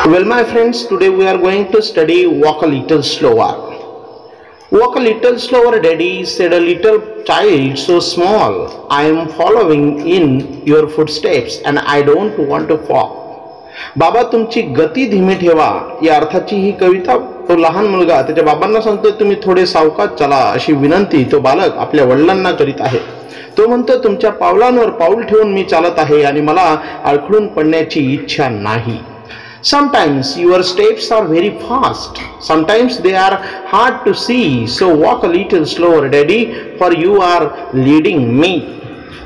Well, my friends, today we are going to study Walk a Little Slower. Walk a little slower, Daddy, said a little child so small. I am following in your footsteps and I don't want to fall. बाबा तुमची गती धीमी ठेवा या अर्थाची ही कविता तो लहान मुलगा त्याच्या बाबांना सांगतो तुम्ही थोडे सावकाश चला अशी विनंती तो बालक आपल्या वडिलांना करीत आहे. तो म्हणतो तुमच्या पावलांवर पाऊल ठेवून मी चालत आहे आणि मला अडखळून पडण्याची इच्छा नाही. Sometimes your steps are very fast. Sometimes they are hard to see. So walk a little slower, Daddy, for you are leading me.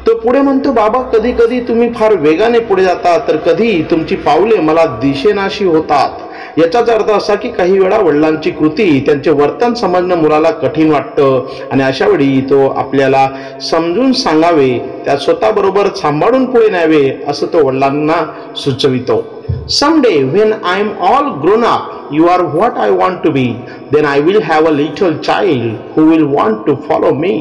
तो पुढे म्हणतो बाबा कधी कधी तुम्ही फार वेगाने पुढे जाता तर कधी तुमची पावले मला दिसेनाशी होतात. याचाच अर्थ असा की काही वेळा वडिलांची कृती त्यांचे वर्तन समजणं मुलाला कठीण वाटतं आणि अशा वेळी तो आपल्याला समजून सांगावे त्या स्वतःबरोबर सांभाळून पुढे न्यावे असं तो वडिलांना सुचवितो. Someday when I am all grown up, you are what I want to be. Then I will have a little child who will want to follow me.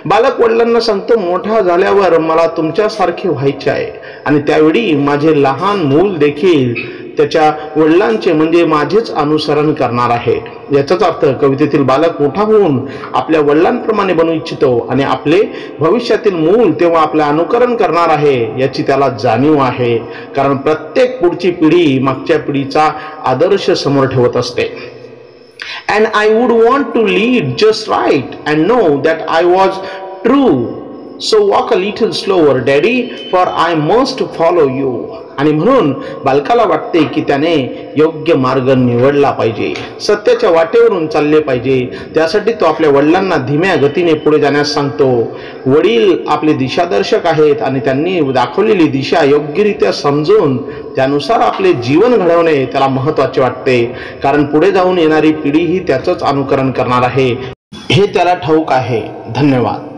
बालक वडिलांना सांगतो मोठा झाल्यावर मला तुमच्यासारखे व्हायचे आहे आणि त्यावेळी माझे लहान मूल देखील त्याच्या वडिलांचे म्हणजे माझेच अनुसरण करणार आहे. याचाच अर्थ कवितेतील बालक मोठा होऊन आपल्या वडिलांप्रमाणे बनू इच्छितो आणि आपले भविष्यातील मूल तेव्हा आपले अनुकरण करणार आहे याची त्याला जाणीव आहे. कारण प्रत्येक पुढची पिढी मागच्या पिढीचा आदर्श समोर ठेवत असते. And I would want to lead just right and know that I was true. So walk a little slower, Daddy, for I must follow you. आणि म्हणून बालकाला वाटते की त्याने योग्य मार्ग निवडला पाहिजे, सत्याच्या वाटेवरून चालले पाहिजे. त्यासाठी तो आपल्या वडिलांना धीम्या गतीने पुढे जाण्यास सांगतो. वडील आपले दिशादर्शक आहेत आणि त्यांनी दाखवलेली दिशा योग्यरित्या समजून त्यानुसार आपले जीवन घडवणे त्याला महत्त्वाचे वाटते. कारण पुढे जाऊन येणारी पिढी ही त्याचंच अनुकरण करणार आहे हे त्याला ठाऊक आहे. धन्यवाद.